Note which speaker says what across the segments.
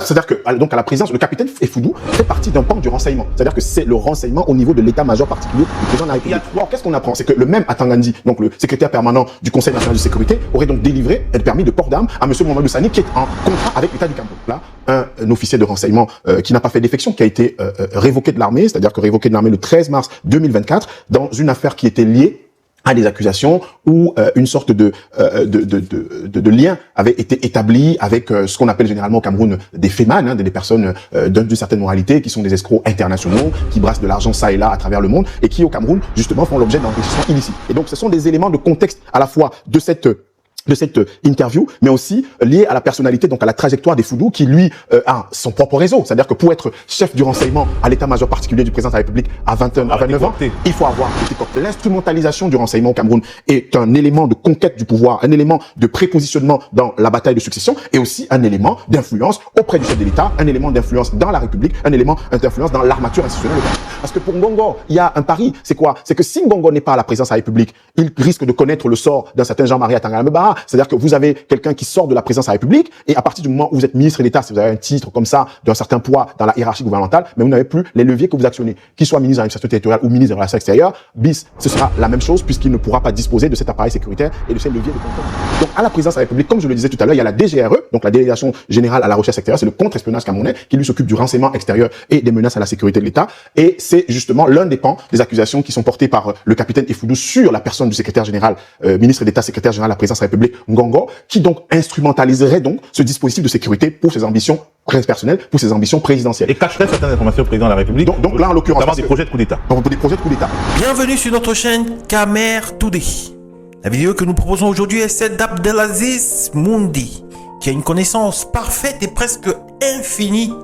Speaker 1: C'est-à-dire que, donc à la présidence, le capitaine Effoudou fait partie d'un pan du renseignement. C'est-à-dire que c'est le renseignement au niveau de l'état-major particulier du président de la République. Alors, qu'est-ce qu'on apprend? C'est que le même Atangandi, donc le secrétaire permanent du Conseil national de sécurité, aurait donc délivré le permis de port d'armes à M. Mamadou Sani, qui est en contrat avec l'État du Cameroun. Là, un officier de renseignement qui n'a pas fait défection, qui a été révoqué de l'armée, c'est-à-dire que révoqué de l'armée le 13 mars 2024, dans une affaire qui était liée à des accusations où une sorte de lien avait été établi avec ce qu'on appelle généralement au Cameroun des fémans, hein, des personnes d'une certaine moralité, qui sont des escrocs internationaux, qui brassent de l'argent ça et là à travers le monde, et qui au Cameroun justement font l'objet d'enrichissements illicites. Et donc ce sont des éléments de contexte à la fois de cette interview, mais aussi lié à la personnalité, donc à la trajectoire d'Effoudou, qui lui a son propre réseau. C'est-à-dire que pour être chef du renseignement à l'état-major particulier du président de la République à 29 ans, il faut avoir été compté. L'instrumentalisation du renseignement au Cameroun est un élément de conquête du pouvoir, un élément de prépositionnement dans la bataille de succession, et aussi un élément d'influence auprès du chef de l'État, un élément d'influence dans la République, un élément d'influence dans l'armature institutionnelle. Parce que pour Ngongo, il y a un pari, c'est quoi? C'est que si Ngongo n'est pas à la présidence de la République, il risque de connaître le sort d'un certain Jean-Marie Atangana-Mbara. C'est-à-dire que vous avez quelqu'un qui sort de la présidence de la République, et à partir du moment où vous êtes ministre d'État, si vous avez un titre comme ça, d'un certain poids dans la hiérarchie gouvernementale, mais vous n'avez plus les leviers que vous actionnez. Qu'il soit ministre de l'administration territoriale ou ministre des Relations extérieures, bis, ce sera la même chose, puisqu'il ne pourra pas disposer de cet appareil sécuritaire et de ces leviers de contrôle. Donc, à la présidence de la République, comme je le disais tout à l'heure, il y a la DGRE, donc la Délégation Générale à la Recherche Extérieure, c'est le contre-espionnage camerounais, qui lui s'occupe du renseignement extérieur et des menaces à la sécurité de l'État. Et c'est justement l'un des pans des accusations qui sont portées par le capitaine Effoudou sur la personne du secrétaire général, ministre d'État, secrétaire général à la présidence de la République, Ngongo, qui donc instrumentaliserait donc ce dispositif de sécurité pour ses ambitions personnelles, pour ses ambitions présidentielles.
Speaker 2: Et cacherait certaines informations au président de la République.
Speaker 1: Donc là, en l'occurrence,
Speaker 2: des projets de coup d'État.
Speaker 1: Des projets de coup d'État.
Speaker 3: Bienvenue sur notre chaîne Kamer Today. La vidéo que nous proposons aujourd'hui est celle d'Abdelaziz Moundi, qui a une connaissance parfaite et presque infinie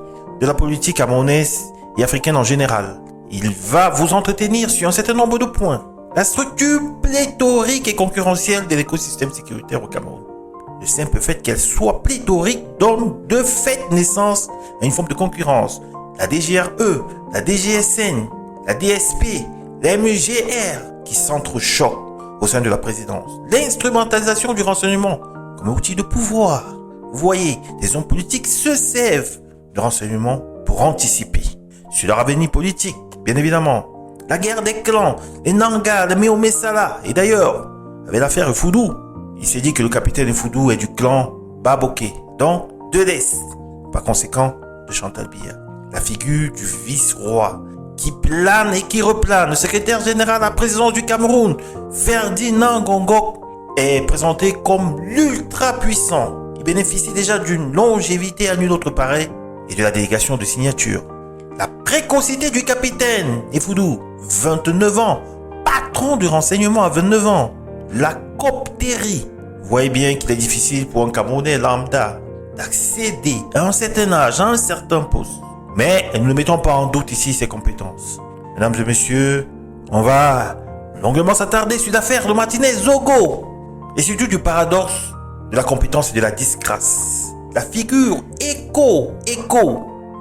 Speaker 3: de la politique camerounaise et africaine en général. Il va vous entretenir sur un certain nombre de points. La structure pléthorique et concurrentielle de l'écosystème sécuritaire au Cameroun. Le simple fait qu'elle soit pléthorique donne de fait naissance à une forme de concurrence. La DGRE, la DGSN, la DSP, la MUGR qui s'entrechoquent au sein de la présidence. L'instrumentalisation du renseignement comme outil de pouvoir. Vous voyez, les hommes politiques se servent de renseignement pour anticiper sur leur avenir politique, bien évidemment. La guerre des clans, les Nanga, les Méomé Sala. Et d'ailleurs, avec l'affaire Effoudou, il s'est dit que le capitaine Effoudou est du clan Baboké, donc de l'Est. Par conséquent, de Chantal Biya. La figure du vice-roi qui plane et qui replane. Le secrétaire général à la présidence du Cameroun, Ferdinand Ngongo, est présenté comme l'ultra puissant. Il bénéficie déjà d'une longévité à nul autre pareil et de la délégation de signature. La précocité du capitaine Effoudou, 29 ans, patron du renseignement à 29 ans. La coptérie. Vous voyez bien qu'il est difficile pour un Camerounais lambda d'accéder à un certain âge, à un certain poste. Mais nous ne mettons pas en doute ici ses compétences. Mesdames et messieurs, on va longuement s'attarder sur l'affaire de Martinez Zogo et surtout du paradoxe de la compétence et de la disgrâce. La figure Echo,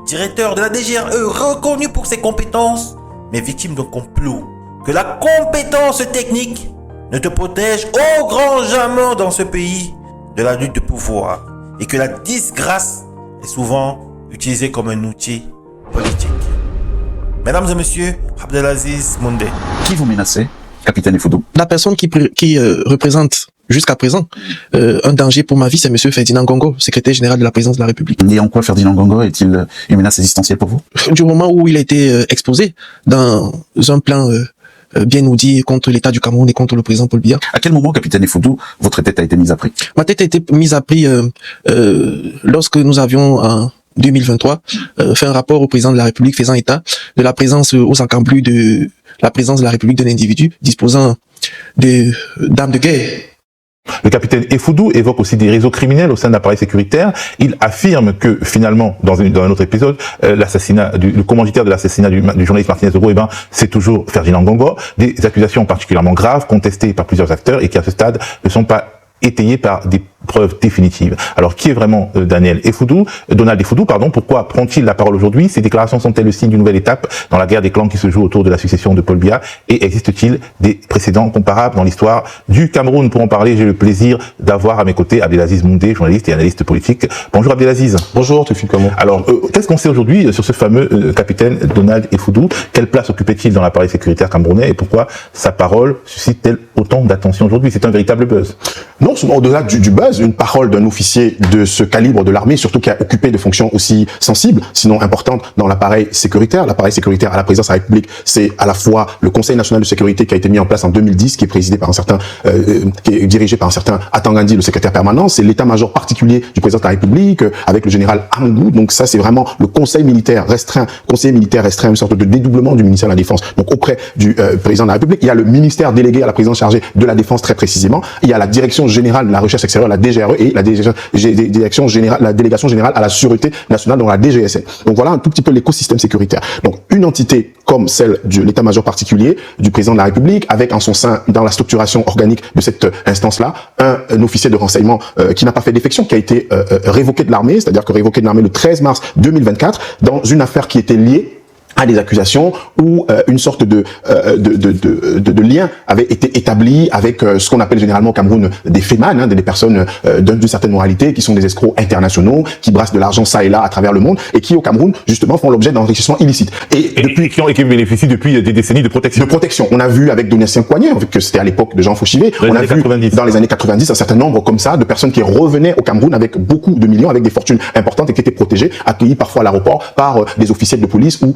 Speaker 3: directeur de la DGRE, reconnu pour ses compétences, mais victime d'un complot. Que la compétence technique ne te protège au grand jamais dans ce pays de la lutte de pouvoir. Et que la disgrâce est souvent utilisée comme un outil politique. Mesdames et messieurs, Abdelaziz Moundi.
Speaker 4: Qui vous menacez, capitaine Effoudou?
Speaker 5: La personne qui représente jusqu'à présent un danger pour ma vie, c'est monsieur Ferdinand Ngongo, secrétaire général de la présidence de la République.
Speaker 4: Et en quoi Ferdinand Ngongo est-il une menace existentielle pour vous?
Speaker 5: Du moment où il a été exposé dans un plan bien oudi contre l'État du Cameroun et contre le président Paul Biya.
Speaker 4: À quel moment, capitaine Effoudou, votre tête a été mise à prix?
Speaker 5: Ma tête a été mise à prix lorsque nous avions en 2023 fait un rapport au président de la République faisant état de la présence aux encablures de la présence de la République d'un individu disposant d'armes de guerre.
Speaker 2: Le capitaine Effoudou évoque aussi des réseaux criminels au sein de l'appareil sécuritaire. Il affirme que finalement, dans un autre épisode, le commanditaire de l'assassinat du journaliste Martinez Zogo, c'est toujours Ferdinand Ngongo. Des accusations particulièrement graves, contestées par plusieurs acteurs et qui à ce stade ne sont pas étayées par des preuve définitive. Alors, qui est vraiment Donald Effoudou, pardon, pourquoi prend-il la parole aujourd'hui? Ces déclarations sont-elles le signe d'une nouvelle étape dans la guerre des clans qui se joue autour de la succession de Paul Biya? Et existe-t-il des précédents comparables dans l'histoire du Cameroun? Pour en parler, j'ai le plaisir d'avoir à mes côtés Abdelaziz Moundé, journaliste et analyste politique. Bonjour Abdelaziz.
Speaker 1: Bonjour Théophile, comment?
Speaker 2: Alors, qu'est-ce qu'on sait aujourd'hui sur ce fameux capitaine Donald Effoudou? Quelle place occupait-il dans l'appareil sécuritaire camerounais et pourquoi sa parole suscite-t-elle autant d'attention aujourd'hui? C'est un véritable buzz.
Speaker 1: Non, au-delà du buzz, une parole d'un officier de ce calibre de l'armée, surtout qui a occupé de fonctions aussi sensibles, sinon importantes dans l'appareil sécuritaire. L'appareil sécuritaire à la présidence de la République, c'est à la fois le Conseil national de sécurité qui a été mis en place en 2010, qui est présidé par qui est dirigé par un certain Atangandi, le secrétaire permanent. C'est l'état-major particulier du président de la République, avec le général Amungou. Donc ça, c'est vraiment le conseiller militaire restreint, une sorte de dédoublement du ministère de la Défense. Donc auprès du président de la République, il y a le ministère délégué à la présidence chargée de la Défense très précisément. Il y a la direction générale de la recherche extérieure, la DGRE, et la délégation générale à la sûreté nationale, donc la DGSN. Donc voilà un tout petit peu l'écosystème sécuritaire. Donc une entité comme celle de l'état-major particulier du président de la République, avec en son sein, dans la structuration organique de cette instance-là, un officier de renseignement qui n'a pas fait défection, qui a été révoqué de l'armée, c'est-à-dire que révoqué de l'armée le 13 mars 2024, dans une affaire qui était liée à des accusations où une sorte de lien avait été établi avec ce qu'on appelle généralement au Cameroun des fémans, des personnes d'une certaine moralité, qui sont des escrocs internationaux, qui brassent de l'argent ça et là à travers le monde, et qui au Cameroun justement font l'objet d'enrichissement illicite. Et
Speaker 2: qui bénéficient depuis des décennies de protection.
Speaker 1: De protection. On a vu avec Donatien Coignet, que c'était à l'époque de Jean Fauchivet, on a vu dans les années 90 un certain nombre comme ça de personnes qui revenaient au Cameroun avec beaucoup de millions, avec des fortunes importantes et qui étaient protégées, accueillies parfois à l'aéroport par des officiers de police ou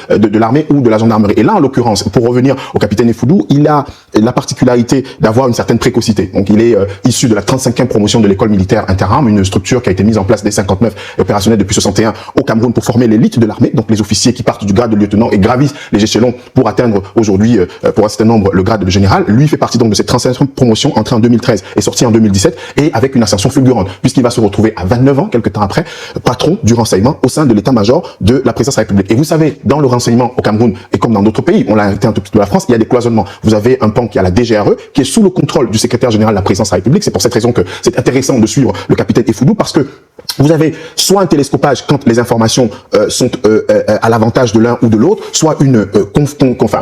Speaker 1: de l'armée ou de la gendarmerie. Et là, en l'occurrence, pour revenir au capitaine Effoudou, il a la particularité d'avoir une certaine précocité. Donc, il est issu de la 35e promotion de l'école militaire interarmes, une structure qui a été mise en place dès 59 et opérationnelle depuis 61 au Cameroun pour former l'élite de l'armée, donc les officiers qui partent du grade de lieutenant et gravissent les échelons pour atteindre aujourd'hui, pour un certain nombre, le grade de général. Lui fait partie donc de cette 35e promotion, entrée en 2013 et sortie en 2017, et avec une ascension fulgurante, puisqu'il va se retrouver à 29 ans, quelques temps après, patron du renseignement au sein de l'état-major de la présidence de la République. Et vous savez, dans le renseignement au Cameroun, et comme dans d'autres pays, on l'a été un tout petit peu de la France, il y a des cloisonnements. Vous avez un pan qui a la DGRE, qui est sous le contrôle du secrétaire général de la présidence de la République. C'est pour cette raison que c'est intéressant de suivre le capitaine Effoudou, parce que vous avez soit un télescopage quand les informations sont à l'avantage de l'un ou de l'autre, soit une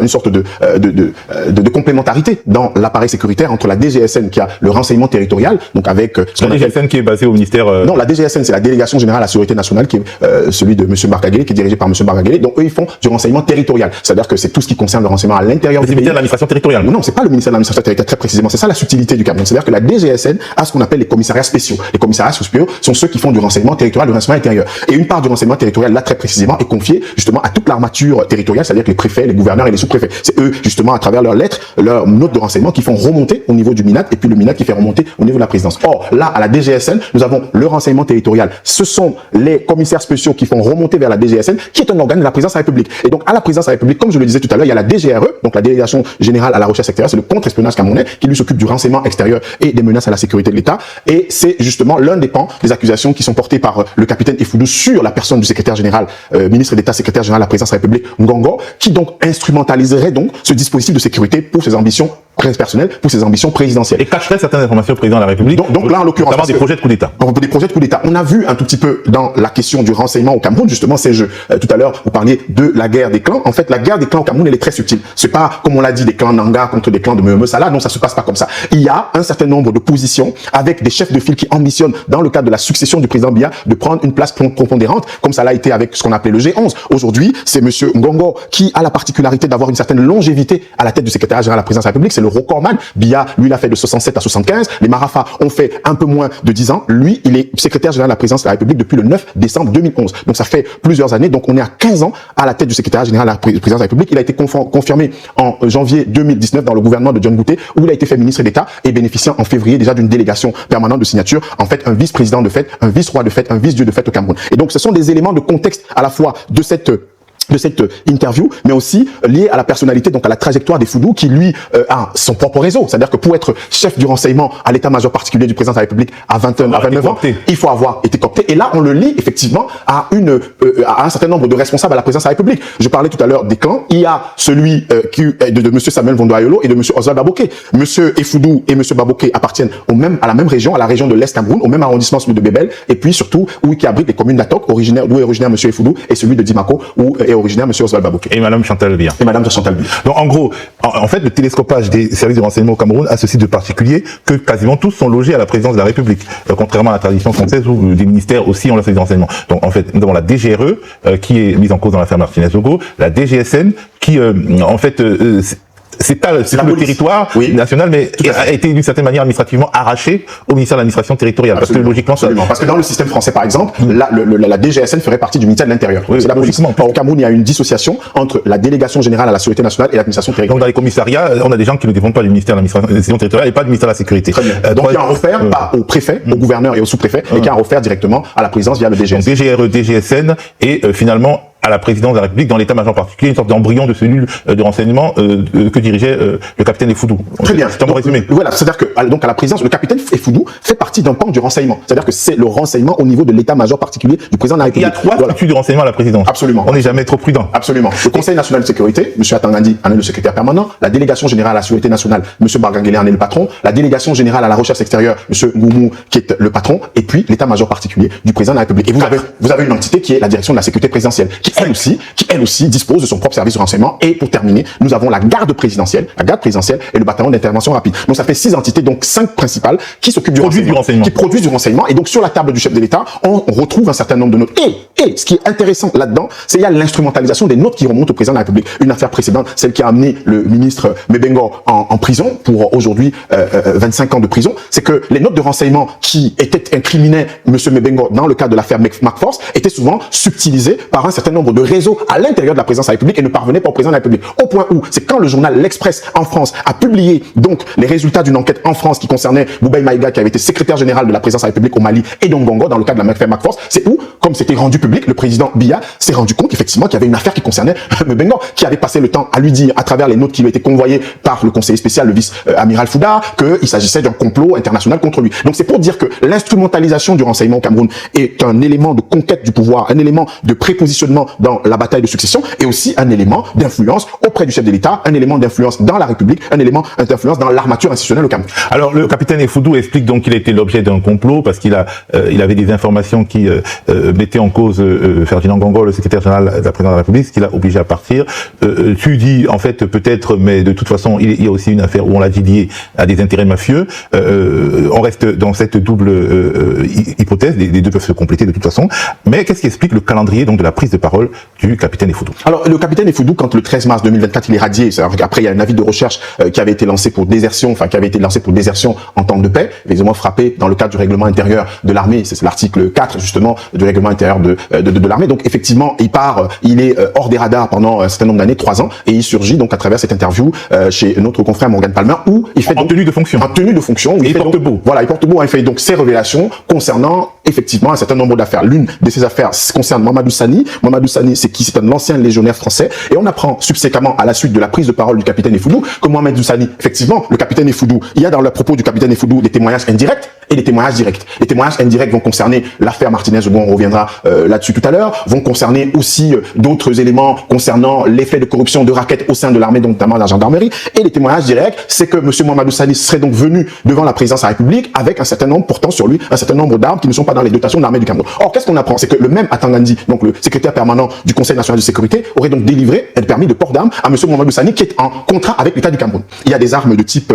Speaker 1: sorte de complémentarité dans l'appareil sécuritaire entre la DGSN qui a le renseignement territorial, donc avec
Speaker 2: la DGSN qui est basée au ministère.
Speaker 1: Non, la DGSN c'est la délégation générale à la sécurité nationale, qui est celui de Monsieur Barkagele, qui est dirigé par Monsieur Barkagele. Donc eux ils font du renseignement territorial, c'est-à-dire que c'est tout ce qui concerne le renseignement à l'intérieur du pays.
Speaker 2: C'est le ministère de l'administration territoriale.
Speaker 1: Non, c'est pas le ministère de l'administration territoriale très précisément. C'est ça la subtilité du Cameroun. C'est-à-dire que la DGSN a ce qu'on appelle les commissariats spéciaux. Les commissariats spéciaux sont ceux qui font du renseignement territorial, du renseignement intérieur. Et une part du renseignement territorial, là très précisément, est confiée justement à toute l'armature territoriale, c'est-à-dire que les préfets, les gouverneurs et les sous-préfets. C'est eux justement à travers leurs lettres, leurs notes de renseignement qui font remonter au niveau du MINAT, et puis le MINAT qui fait remonter au niveau de la présidence. Or là, à la DGSN, nous avons le renseignement territorial. Ce sont les commissaires spéciaux qui font remonter vers la DGSN, qui est un organe de la présidence de la République. Et donc à la présidence de la République, comme je le disais tout à l'heure, il y a la DGRE, donc la délégation générale à la recherche extérieure, c'est le contre-espionnage camerounais, qui lui s'occupe du renseignement extérieur et des menaces à la sécurité de l'État. Et c'est justement l'un des pans des accusations qui sont portées par le capitaine Effoudou sur la personne du secrétaire général, ministre d'État, secrétaire général à la présidence de la République, Ngongo, qui donc instrumentaliserait donc ce dispositif de sécurité pour ses ambitions personnelles, pour ses ambitions présidentielles.
Speaker 2: Et cacherait certaines informations au président de la République.
Speaker 1: Donc là, en l'occurrence,
Speaker 2: notamment des projets de coup d'État.
Speaker 1: Des projets de coup d'État. On a vu un tout petit peu dans la question du renseignement au Cameroun, justement, ces jeux. Tout à l'heure, vous parliez de la guerre des clans. En fait, la guerre des clans au Cameroun, elle est très subtile. C'est pas, comme on l'a dit, des clans Nanga contre des clans de Meme Salah. Non, ça se passe pas comme ça. Il y a un certain nombre de positions avec des chefs de file qui ambitionnent, dans le cadre de la succession du président Biya, de prendre une place prépondérante, comme ça l'a été avec ce qu'on appelait le G11. Aujourd'hui, c'est monsieur Ngongo qui a la particularité d'avoir une certaine longévité à la tête du secrétaire général de la présidence de la République. C'est le recordman. Biya, lui, il a fait de 67 à 75. Les Marafa ont fait un peu moins de 10 ans. Lui, il est secrétaire général de la présidence de la République depuis le 9 décembre 2011. Donc, ça fait plusieurs années. Donc, on est à 15 ans à la tête du secrétaire général de la présidence de la République. Il a été confirmé en janvier 2019 dans le gouvernement de John Gouté, où il a été fait ministre d'État et bénéficiant en février déjà d'une délégation permanente de signature. En fait, un vice-président de fait, un vice-roi de fait, un vice-dieu de fait au Cameroun. Et donc, ce sont des éléments de contexte à la fois de cette interview, mais aussi lié à la personnalité, donc à la trajectoire des Foudou, qui lui a son propre réseau. C'est-à-dire que pour être chef du renseignement à l'état-major particulier du président de la République à 29 ans, il faut avoir été coopté. Et là, on le lie effectivement à un certain nombre de responsables à la présidence de la République. Je parlais tout à l'heure des clans. Il y a celui de monsieur Samuel Vondoayolo et de monsieur Oswald Baboké. Monsieur Effoudou et monsieur Baboké appartiennent à la même région, à la région de l'Est Cameroun, au même arrondissement, celui de Bébel, et puis surtout qui abrite les communes d'Atok, d'où est originaire monsieur Effoudou, et celui de Dimako, où est originaire monsieur Oswald Baboké.
Speaker 2: Et madame Chantal Biya.
Speaker 1: Et madame Chantal Biya.
Speaker 2: Donc en gros, en fait, le télescopage des services de renseignement au Cameroun a ceci de particulier que quasiment tous sont logés à la présidence de la République, contrairement à la tradition française où des ministères aussi ont leur service de renseignement. Donc en fait, nous avons la DGRE qui est mise en cause dans l'affaire Martinez-Ogo, la DGSN qui en fait s'étale sur le territoire national, mais a été d'une certaine manière administrativement arraché au ministère de l'administration territoriale.
Speaker 1: Absolument.
Speaker 2: Parce que logiquement,
Speaker 1: absolument. Parce que dans le système français, par exemple, la DGSN ferait partie du ministère de l'Intérieur.
Speaker 2: Oui,
Speaker 1: c'est la police. Au Cameroun, il y a une dissociation entre la délégation générale à la sécurité nationale et l'administration territoriale.
Speaker 2: Donc dans les commissariats, on a des gens qui ne dépendent pas du ministère de l'administration territoriale et pas du ministère de la sécurité.
Speaker 1: Très bien. Donc il y a un refaire pas au préfet, au gouverneur et au sous-préfet, et qui a un refaire directement à la présidence via le DGSN.
Speaker 2: Donc DGRE, DGSN et finalement à la présidence de la République dans l'état-major particulier, une sorte d'embryon de cellule de renseignement que dirigeait le capitaine Effoudou.
Speaker 1: Très bien.
Speaker 2: C'est un bon résumé.
Speaker 1: Voilà, c'est-à-dire que donc à la présidence, le capitaine Effoudou fait partie d'un pan du renseignement. C'est-à-dire que c'est le renseignement au niveau de l'état-major particulier du président de la République.
Speaker 2: Il y a 3 structures de renseignement à la présidence.
Speaker 1: Absolument.
Speaker 2: On n'est jamais trop prudent.
Speaker 1: Absolument. Le Conseil national de sécurité, M. Atangandi en est le secrétaire permanent. La délégation générale à la sécurité nationale, M. Barganguélé en est le patron. La délégation générale à la recherche extérieure, M. Ngoumou, qui est le patron. Et puis l'état-major particulier du président de la République. Et vous avez une entité qui est la direction de la sécurité présidentielle, qui elle aussi dispose de son propre service de renseignement. Et pour terminer, nous avons la garde présidentielle et le bataillon d'intervention rapide. Donc ça fait 6 entités, donc 5 principales, qui s'occupent du renseignement, qui produisent du renseignement. Et donc sur la table du chef de l'État, on retrouve un certain nombre de notes. Et ce qui est intéressant là-dedans, c'est qu'il y a l'instrumentalisation des notes qui remontent au président de la République. Une affaire précédente, celle qui a amené le ministre Mebengo en prison pour aujourd'hui 25 ans de prison, c'est que les notes de renseignement qui incriminaient M. Mebengo dans le cadre de l'affaire McForce étaient souvent subtilisées par un certain nombre de réseaux à l'intérieur de la présidence de la République et ne parvenaient pas au président de la République. Au point où, c'est quand le journal L'Express en France a publié donc les résultats d'une enquête en France qui concernait Boubaye Maïga, qui avait été secrétaire général de la présidence de la République au Mali et d'Ongongo dans le cadre de l'affaire McForce, c'est où, comme c'était rendu public, le président Biya s'est rendu compte effectivement qu'il y avait une affaire qui concernait Mebengo, qui avait passé le temps à lui dire, à travers les notes qui lui étaient convoyées par le conseiller spécial, le vice-amiral Fouda, qu'il s'agissait d'un complot international contre lui. Donc c'est pour dire que l'instrumentalisation du renseignement au Cameroun est un élément de conquête du pouvoir, un élément de prépositionnement dans la bataille de succession et aussi un élément d'influence auprès du chef de l'État, un élément d'influence dans la République, un élément d'influence dans l'armature institutionnelle au Cameroun.
Speaker 2: Alors le capitaine Effoudou explique donc qu'il a été l'objet d'un complot parce qu'il avait des informations qui mettaient en cause Ferdinand Ngongo, le secrétaire général de la présidence de la République, ce qui l'a obligé à partir. Tu dis en fait peut-être, mais de toute façon il y a aussi une affaire où on l'a dit liée à des intérêts mafieux. On reste dans cette double hypothèse, les deux peuvent se compléter de toute façon. Mais qu'est-ce qui explique le calendrier donc de la prise de parole du capitaine Effoudou?
Speaker 1: Alors le capitaine Effoudou, quand le 13 mars 2024 il est radié, après il y a un avis de recherche qui avait été lancé pour désertion, en temps de paix, évidemment frappé dans le cadre du règlement intérieur de l'armée, c'est l'article 4 justement du règlement intérieur de l'armée. Donc effectivement il est hors des radars pendant un certain nombre d'années, 3 ans, et il surgit donc à travers cette interview chez notre confrère Morgan Palmer où il fait
Speaker 2: en tenue de fonction,
Speaker 1: où il porte beau. Voilà, il porte beau, il fait donc ses révélations concernant effectivement un certain nombre d'affaires. L'une de ces affaires concerne Mamadou Sani. Mamadou Sani, c'est un ancien légionnaire français, et on apprend subséquemment à la suite de la prise de parole du capitaine Effoudou que Mamadou Sani, effectivement, le capitaine Effoudou, il y a dans le propos du capitaine Effoudou des témoignages indirects et des témoignages directs. Les témoignages indirects vont concerner l'affaire Martinez-Ogo, on reviendra là-dessus tout à l'heure, vont concerner aussi d'autres éléments concernant l'effet de corruption de raquettes au sein de l'armée, donc notamment la gendarmerie. Et les témoignages directs, c'est que M. Mamadou Sani serait donc venu devant la présidence de la République avec un certain nombre, portant sur lui un certain nombre d'armes qui ne sont pas dans les dotations de l'armée du Cameroun. Or, qu'est-ce qu'on apprend? C'est que le même Atangandi, donc le secrétaire permanent du Conseil national de sécurité, aurait donc délivré un permis de port d'armes à M. Mamadou Sani qui est en contrat avec l'État du Cameroun. Il y a des armes de type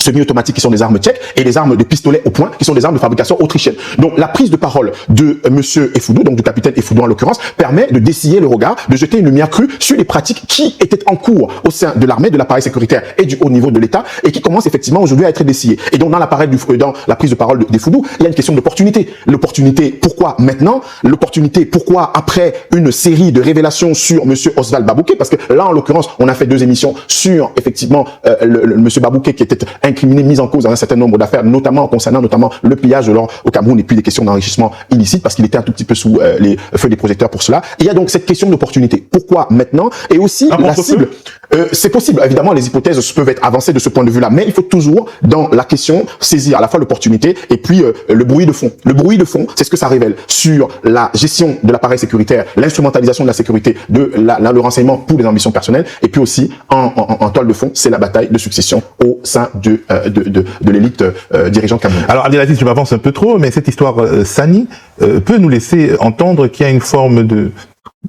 Speaker 1: semi-automatiques qui sont des armes tchèques et des armes de pistolet au point qui sont des armes de fabrication autrichienne. Donc la prise de parole de monsieur Effoudou, donc du capitaine Effoudou en l'occurrence, permet de dessiller le regard, de jeter une lumière crue sur les pratiques qui étaient en cours au sein de l'armée, de l'appareil sécuritaire et du haut niveau de l'État et qui commencent effectivement aujourd'hui à être dessillées. Et donc dans la prise de parole d'Effoudou, il y a une question d'opportunité. L'opportunité, pourquoi maintenant? L'opportunité, pourquoi après une série de révélations sur monsieur Oswald Baboké? Parce que là, en l'occurrence, on a fait 2 émissions sur effectivement monsieur Baboké qui était incriminés, mis en cause dans un certain nombre d'affaires, notamment concernant le pillage de l'or au Cameroun et puis des questions d'enrichissement illicite, parce qu'il était un tout petit peu sous les feux des projecteurs pour cela. Et il y a donc cette question d'opportunité. Pourquoi maintenant? Et aussi la cible. C'est possible, évidemment, les hypothèses peuvent être avancées de ce point de vue-là, mais il faut toujours, dans la question, saisir à la fois l'opportunité et puis le bruit de fond. Le bruit de fond, c'est ce que ça révèle sur la gestion de l'appareil sécuritaire, l'instrumentalisation de la sécurité, le renseignement pour les ambitions personnelles, et puis aussi, en toile de fond, c'est la bataille de succession au sein de l'élite dirigeante camerounaise.
Speaker 2: Alors, Abdelaziz, je m'avance un peu trop, mais cette histoire Sani peut nous laisser entendre qu'il y a une forme de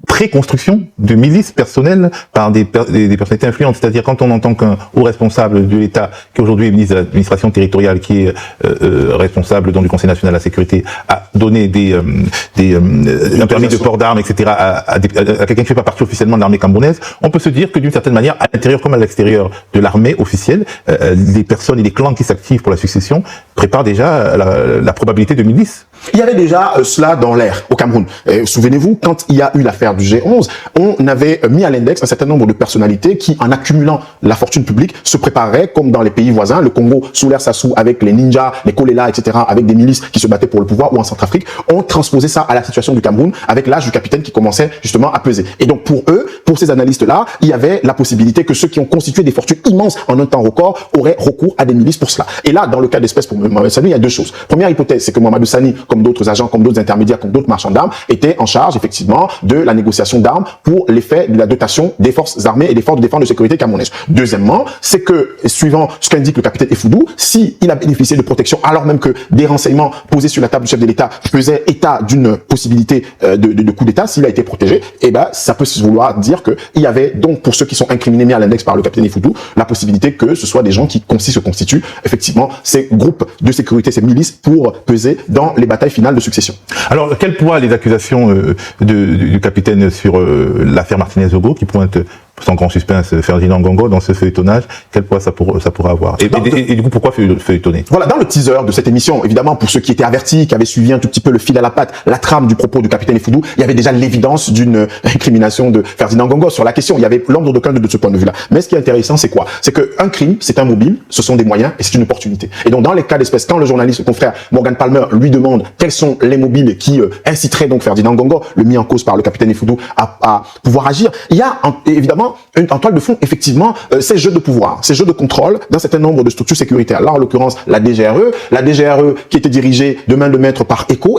Speaker 2: préconstruction de milices personnelles par des personnalités influentes. C'est-à-dire quand on entend qu'un haut responsable de l'État, qui aujourd'hui est ministre de l'administration territoriale, qui est responsable donc, du Conseil national de la sécurité, a donné un permis de port d'armes, etc. à quelqu'un qui ne fait pas partie officiellement de l'armée camerounaise, on peut se dire que d'une certaine manière, à l'intérieur comme à l'extérieur de l'armée officielle, les personnes et les clans qui s'activent pour la succession préparent déjà la probabilité de milices.
Speaker 1: Il y avait déjà cela dans l'air au Cameroun. Souvenez-vous, quand il y a eu l'affaire du G11, on avait mis à l'index un certain nombre de personnalités qui, en accumulant la fortune publique, se préparaient, comme dans les pays voisins, le Congo sous l'ère Sassou, avec les ninjas, les Kolela, etc., avec des milices qui se battaient pour le pouvoir, ou en Centrafrique, ont transposé ça à la situation du Cameroun, avec l'âge du capitaine qui commençait justement à peser. Et donc pour eux, pour ces analystes-là, il y avait la possibilité que ceux qui ont constitué des fortunes immenses en un temps record auraient recours à des milices pour cela. Et là, dans le cas d'espèce pour Mohamed Sani, il y a deux choses. Première hypothèse, c'est que Mohamed Sani, comme d'autres agents, comme d'autres intermédiaires, comme d'autres marchands d'armes, étaient en charge effectivement de la négociation d'armes pour l'effet de la dotation des forces armées et des forces de défense de sécurité camerounaises. Deuxièmement, c'est que, suivant ce qu'indique le capitaine Effoudou, si il a bénéficié de protection alors même que des renseignements posés sur la table du chef de l'État faisaient état d'une possibilité de coup d'État, s'il a été protégé, eh ben, ça peut vouloir dire que il y avait donc, pour ceux qui sont incriminés mis à l'index par le capitaine Effoudou, la possibilité que ce soit des gens qui se constituent effectivement ces groupes de sécurité, ces milices pour peser dans les batailles finales de succession.
Speaker 2: Alors, quel poids les accusations du capitaine sur l'affaire Martinez-Ogo, qui pointe sans grand suspense Ferdinand Ngongo dans ce feuilletonnage, quel poids ça pourra avoir et du coup, pourquoi feuilletonner? Voilà,
Speaker 1: dans le teaser de cette émission, évidemment, pour ceux qui étaient avertis, qui avaient suivi un tout petit peu le fil à la patte, la trame du propos du capitaine Effoudou, il y avait déjà l'évidence d'une incrimination de Ferdinand Ngongo sur la question. Il y avait l'ombre d'aucun de ce point de vue-là. Mais ce qui est intéressant, c'est quoi? C'est qu'un crime, c'est un mobile, ce sont des moyens et c'est une opportunité. Et donc, dans les cas d'espèce, quand le journaliste, le confrère Morgan Palmer lui demande quels sont les mobiles qui inciteraient donc Ferdinand Ngongo, le mis en cause par le capitaine Effoudou, à pouvoir agir, il y a évidemment en toile de fond, effectivement, ces jeux de pouvoir, ces jeux de contrôle d'un certain nombre de structures sécuritaires. Là, en l'occurrence, la DGRE qui était dirigée de main de maître par ECHO,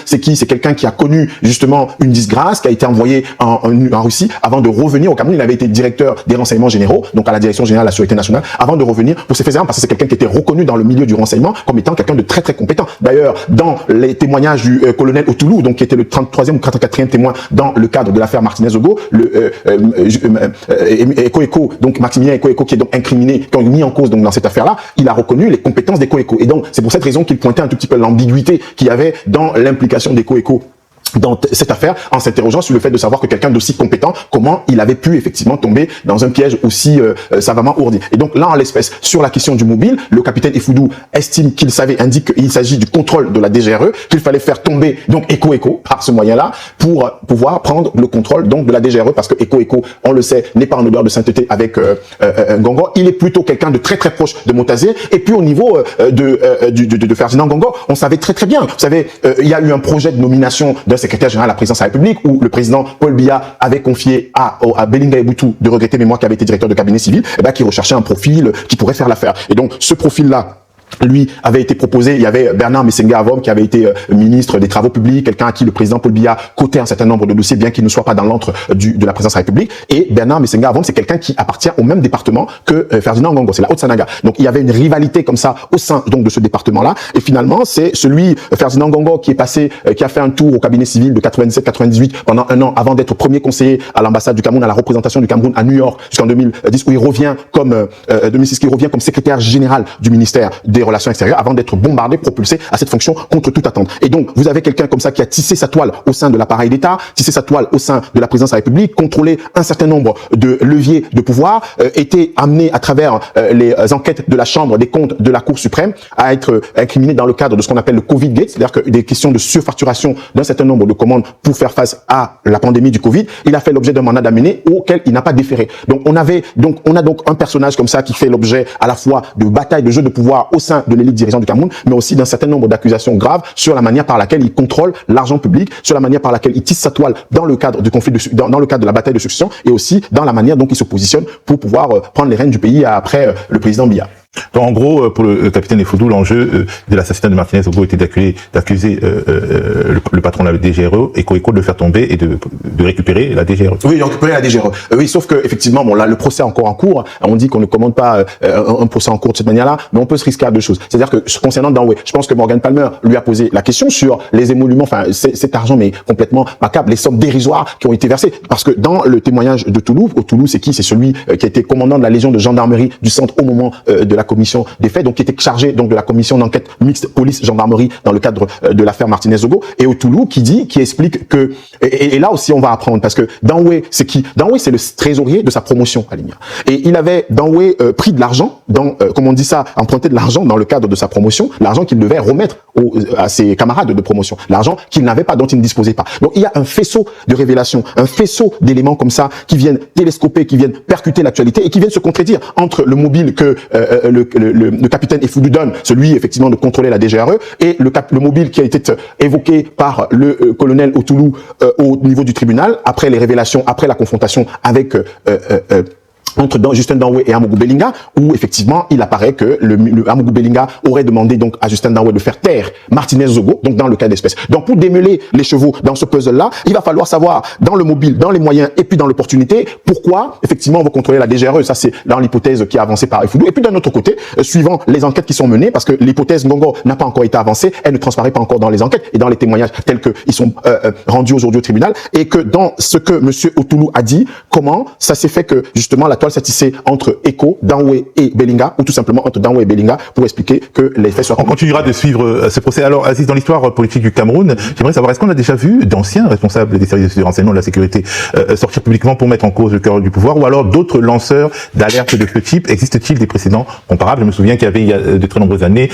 Speaker 1: c'est qui? C'est quelqu'un qui a connu justement une disgrâce, qui a été envoyé en Russie avant de revenir au Cameroun. Il avait été directeur des renseignements généraux, donc à la direction générale de la sécurité nationale, avant de revenir pour ses faits et armes, parce que c'est quelqu'un qui était reconnu dans le milieu du renseignement comme étant quelqu'un de très très compétent. D'ailleurs, dans les témoignages du colonel Otoulou, donc qui était le 33e ou 34e témoin dans le cadre de l'affaire Martinez-Ogo, donc Maximilien Eko, qui est donc incriminé, qui est mis en cause donc dans cette affaire-là, il a reconnu les compétences d'Eko. Et donc, c'est pour cette raison qu'il pointait un tout petit peu l'ambiguïté qu'il y avait dans l'implication d'Eko dans cette affaire, en s'interrogeant sur le fait de savoir que quelqu'un d'aussi compétent, comment il avait pu effectivement tomber dans un piège aussi savamment ourdi. Et donc là, en l'espèce, sur la question du mobile, le capitaine Effoudou estime indique qu'il s'agit du contrôle de la DGRE, qu'il fallait faire tomber donc Eko par ce moyen-là pour pouvoir prendre le contrôle donc de la DGRE, parce que Eko, on le sait, n'est pas en odeur de sainteté avec Ngongo. Il est plutôt quelqu'un de très très proche de Montazé. Et puis au niveau de Ferdinand Ngongo, on savait très très bien. Vous savez, il y a eu un projet de nomination d'un secrétaire général à la présidence de la République, où le président Paul Biya avait confié à Belinga Eboutou, de regretter mémoire, qui avait été directeur de cabinet civil, qui recherchait un profil qui pourrait faire l'affaire. Et donc, ce profil-là, lui, avait été proposé. Il y avait Bernard Messenga Avom, qui avait été ministre des Travaux publics, quelqu'un à qui le président Paul Biya cotait un certain nombre de dossiers, bien qu'il ne soit pas dans l'antre de la présidence de la République. Et Bernard Messenga Avom, c'est quelqu'un qui appartient au même département que Ferdinand Ngongo, c'est la Haute-Sanaga. Donc il y avait une rivalité comme ça au sein donc de ce département-là. Et finalement, c'est Ferdinand Ngongo qui a fait un tour au cabinet civil de 97-98 pendant un an avant d'être premier conseiller à l'ambassade du Cameroun, à la représentation du Cameroun à New York jusqu'en 2010, où il revient comme secrétaire général du ministère des des relations extérieures avant d'être bombardé, propulsé à cette fonction contre toute attente. Et donc, vous avez quelqu'un comme ça qui a tissé sa toile au sein de l'appareil d'État, tissé sa toile au sein de la présidence de la République, contrôlé un certain nombre de leviers de pouvoir, été amené à travers les enquêtes de la Chambre des comptes de la Cour suprême à être incriminé dans le cadre de ce qu'on appelle le Covid Gate, c'est-à-dire que des questions de surfacturation d'un certain nombre de commandes pour faire face à la pandémie du Covid. Il a fait l'objet d'un mandat d'amener auquel il n'a pas déféré. Donc on a donc un personnage comme ça qui fait l'objet à la fois de batailles, de jeux de pouvoir au sein de l'élite dirigeante du Cameroun, mais aussi d'un certain nombre d'accusations graves sur la manière par laquelle il contrôle l'argent public, sur la manière par laquelle il tisse sa toile dans le cadre du conflit dans le cadre de la bataille de succession, et aussi dans la manière dont il se positionne pour pouvoir prendre les rênes du pays après le président Biya.
Speaker 2: Donc, en gros, pour le capitaine Effoudou, l'enjeu de l'assassinat de Martinez Ogo était d'accuser le patron de la DGRE, Eco de le faire tomber et de récupérer la DGRE.
Speaker 1: Oui, de récupérer la DGRE. Oui, sauf que effectivement, bon là, le procès est encore en cours. On dit qu'on ne commande pas un procès en cours de cette manière-là, mais on peut se risquer à deux choses. C'est-à-dire que concernant Danwé, je pense que Morgan Palmer lui a posé la question sur les émoluments, enfin cet argent mais complètement macabre, les sommes dérisoires qui ont été versées. Parce que dans le témoignage de Toulouse, c'est qui? C'est celui qui a été commandant de la Légion de gendarmerie du centre au moment de la commission des faits, donc qui était chargé donc de la commission d'enquête mixte police-gendarmerie dans le cadre de l'affaire Martinez Ogo, et Otulu qui explique que, et là aussi on va apprendre, parce que Danwé, c'est qui? Danwé, c'est le trésorier de sa promotion à Limia. Et il avait, Danwé, pris de l'argent, comme on dit ça, emprunté de l'argent dans le cadre de sa promotion, l'argent qu'il devait remettre à ses camarades de promotion, l'argent qu'il n'avait pas, dont il ne disposait pas. Donc il y a un faisceau de révélations, un faisceau d'éléments comme ça qui viennent télescoper, qui viennent percuter l'actualité et qui viennent se contredire entre le mobile que le capitaine Effoudou donne, celui effectivement de contrôler la DGRE, et le mobile qui a été évoqué par le colonel Otulu au niveau du tribunal, après les révélations, après la confrontation avec entre Justin Danwé et Amougou Bellinga, où effectivement il apparaît que le Amougou Bellinga aurait demandé donc à Justin Danwé de faire taire Martinez Ogo, donc dans le cas d'espèce. Donc pour démêler les chevaux dans ce puzzle-là, il va falloir savoir dans le mobile, dans les moyens et puis dans l'opportunité, pourquoi effectivement on va contrôler la DGRE. Ça c'est dans l'hypothèse qui est avancée par Effoudou. Et puis d'un autre côté, suivant les enquêtes qui sont menées, parce que l'hypothèse Ngongo n'a pas encore été avancée, elle ne transparaît pas encore dans les enquêtes et dans les témoignages tels qu'ils sont rendus aujourd'hui au tribunal, et que dans ce que monsieur Otulu a dit, comment ça s'est fait que justement la toile s'est tissée entre Eco, Danwé et Bellinga, ou tout simplement entre Danwé et Bellinga, pour expliquer que les faits soient...
Speaker 2: On continuera de suivre ce procès. Alors, Aziz, dans l'histoire politique du Cameroun, j'aimerais savoir, est-ce qu'on a déjà vu d'anciens responsables des services de renseignement de la sécurité sortir publiquement pour mettre en cause le cœur du pouvoir, ou alors d'autres lanceurs d'alerte de ce type? Existe-t-il des précédents comparables? Je me souviens qu'il y avait il y a de très nombreuses années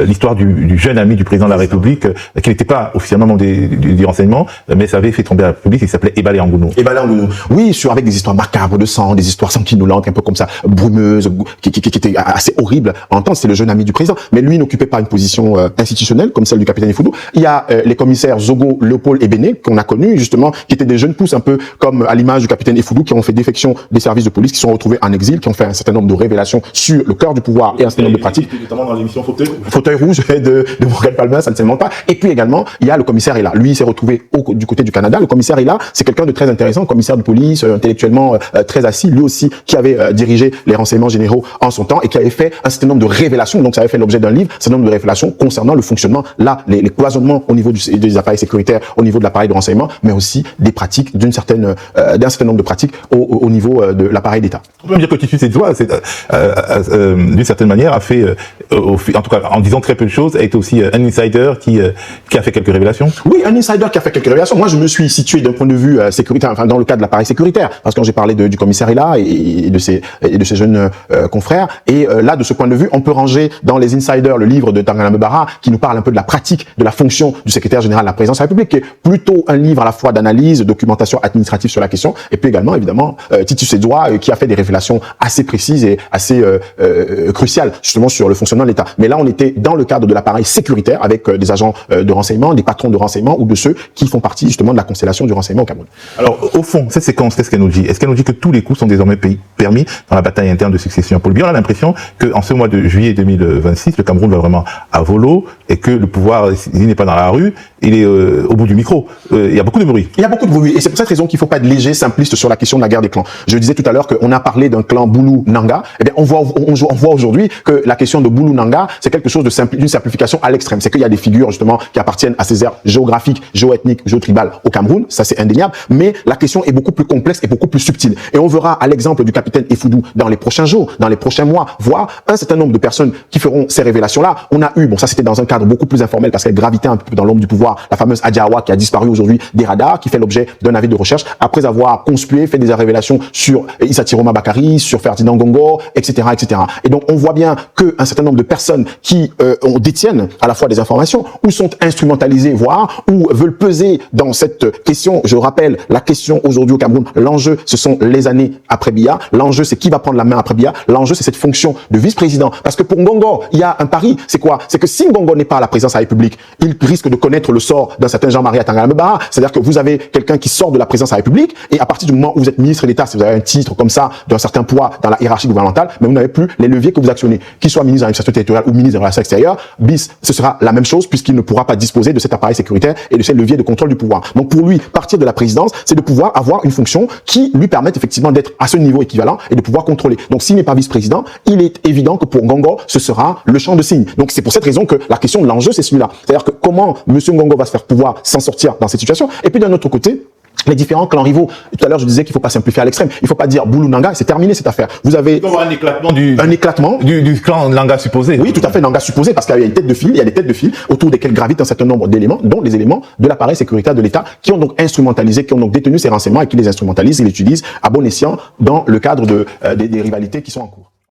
Speaker 2: l'histoire du jeune ami du président de la République, qui n'était pas officiellement membre du renseignement, mais ça avait fait tomber la République, il s'appelait Ebale Angounou.
Speaker 1: Ebale Angounou, oui, avec des histoires macabres de sang, des histoires sanguinolentes, un peu comme ça, brumeuses, qui étaient assez horribles à entendre. C'est le jeune ami du président, mais lui n'occupait pas une position institutionnelle comme celle du capitaine Effoudou. Il y a les commissaires Zogo, Léopold et Béné, qu'on a connus justement, qui étaient des jeunes pousses un peu comme à l'image du capitaine Effoudou, qui ont fait défection des services de police, qui sont retrouvés en exil, qui ont fait un certain nombre de révélations sur le cœur du pouvoir et un certain nombre de pratiques.
Speaker 2: Notamment dans l'émission
Speaker 1: Fauteuil rouge de Morgan Palmer, ça ne s'invente pas. Et puis également, il y a le commissaire Hila. Lui, il s'est retrouvé du côté du Canada. Le commissaire Hila, c'est quelqu'un de très intéressant, commissaire de police, intellectuellement très assis, lui aussi, qui avait dirigé les renseignements généraux en son temps et qui avait fait un certain nombre de révélations. Donc ça avait fait l'objet d'un livre, un certain nombre de révélations concernant le fonctionnement, là, les cloisonnements au niveau des appareils sécuritaires, au niveau de l'appareil de renseignement, mais aussi des pratiques d'un certain nombre de pratiques au niveau de l'appareil d'État.
Speaker 2: On peut dire que Titus Edouard, d'une certaine manière, a fait, en tout cas, en disant très peu de choses, a été aussi un insider qui a fait quelques révélations.
Speaker 1: Oui, un insider qui a fait quelques révélations. Moi, je me suis situé d'un point de vue sécuritaire, enfin dans le cadre de l'appareil sécuritaire, parce que quand j'ai parlé du commissaire Hila et de ses jeunes confrères, et là, de ce point de vue, on peut ranger dans les insiders le livre de Tangana Mbara qui nous parle un peu de la pratique de la fonction du secrétaire général de la présidence de la République, qui est plutôt un livre à la fois d'analyse, de documentation administrative sur la question, et puis également, évidemment, Titus Edouard qui a fait des révélations assez précises et assez cruciales, justement, sur le fonctionnement de l'État. Mais là, on était dans le cadre de l'appareil sécuritaire avec des agents de renseignement, des patrons de renseignement ou de ceux qui font partie, justement, de la constellation du renseignement au Cameroun.
Speaker 2: Alors, au fond, cette séquence, qu'est-ce qu'elle nous dit? Est-ce qu'elle nous dit que tous les coups sont désormais permis dans la bataille interne de succession? Pour le bien, on a l'impression qu'en ce mois de juillet 2026, le Cameroun va vraiment à volo et que le pouvoir n'est pas dans la rue il est au bout du micro. Il y a beaucoup de bruit.
Speaker 1: Il y a beaucoup de bruit et c'est pour cette raison qu'il faut pas être léger, simpliste sur la question de la guerre des clans. Je disais tout à l'heure qu'on a parlé d'un clan Boulou-Nanga. Eh bien, on voit aujourd'hui que la question de Boulou-Nanga, c'est quelque chose d'une simplification à l'extrême. C'est qu'il y a des figures justement qui appartiennent à ces aires géographiques, géoethniques, géotribales au Cameroun. Ça, c'est indéniable. Mais la question est beaucoup plus complexe et beaucoup plus subtile. Et on verra à l'exemple du capitaine Effoudou dans les prochains jours, dans les prochains mois, voire un certain nombre de personnes qui feront ces révélations-là. On a eu, bon, ça c'était dans un cadre beaucoup plus informel parce qu'elle gravitait un peu dans l'ombre du pouvoir, la fameuse Adjawa qui a disparu aujourd'hui des radars, qui fait l'objet d'un avis de recherche après avoir conspué, fait des révélations sur Issa Tiroma Bakari, sur Ferdinand Gongo, etc., etc. Et donc, on voit bien qu'un certain nombre de personnes qui détiennent à la fois des informations ou sont instrumentalisées, voire, ou veulent peser dans cette question. Je rappelle, la question aujourd'hui au Cameroun, l'enjeu, ce sont les années après Biya. L'enjeu, c'est qui va prendre la main après Biya. L'enjeu, c'est cette fonction de vice-président. Parce que pour Ngongo, il y a un pari. C'est quoi? C'est que si Ngongo n'est pas à la présidence de la République, il risque de connaître le sort d'un certain Jean-Marie Atangana-Mbaba. C'est-à-dire que vous avez quelqu'un qui sort de la présidence de la République et à partir du moment où vous êtes ministre d'État, si vous avez un titre comme ça, d'un certain poids dans la hiérarchie gouvernementale, mais vous n'avez plus les leviers que vous actionnez. Qu'il soit ministre de l'administration territoriale ou ministre des Relations extérieures, bis, ce sera la même chose puisqu'il ne pourra pas disposer de cet appareil sécuritaire et de ces leviers de contrôle du pouvoir. Donc pour lui, partir de la présidence, c'est de pouvoir avoir une fonction qui lui permette effectivement d'être à ce niveau équivalent et de pouvoir contrôler. Donc s'il n'est pas vice-président, il est évident que pour Ngongo, ce sera le champ de signe. Donc c'est pour cette raison que la question de l'enjeu, c'est celui-là. C'est-à-dire que comment M. Ngongo va se faire pouvoir s'en sortir dans cette situation. Et puis d'un autre côté, les différents clans rivaux. Tout à l'heure, je disais qu'il faut pas simplifier à l'extrême. Il faut pas dire Boulou-Nanga, c'est terminé cette affaire. Vous avez
Speaker 2: un éclatement du clan Nanga supposé.
Speaker 1: Oui, tout à fait, Nanga supposé, parce qu'il y a une tête de file, il y a des têtes de file autour desquelles gravitent un certain nombre d'éléments, dont les éléments de l'appareil sécuritaire de l'État, qui ont donc instrumentalisé, qui ont donc détenu ces renseignements et qui les instrumentalisent et les utilisent à bon escient dans le cadre des rivalités qui sont en cours.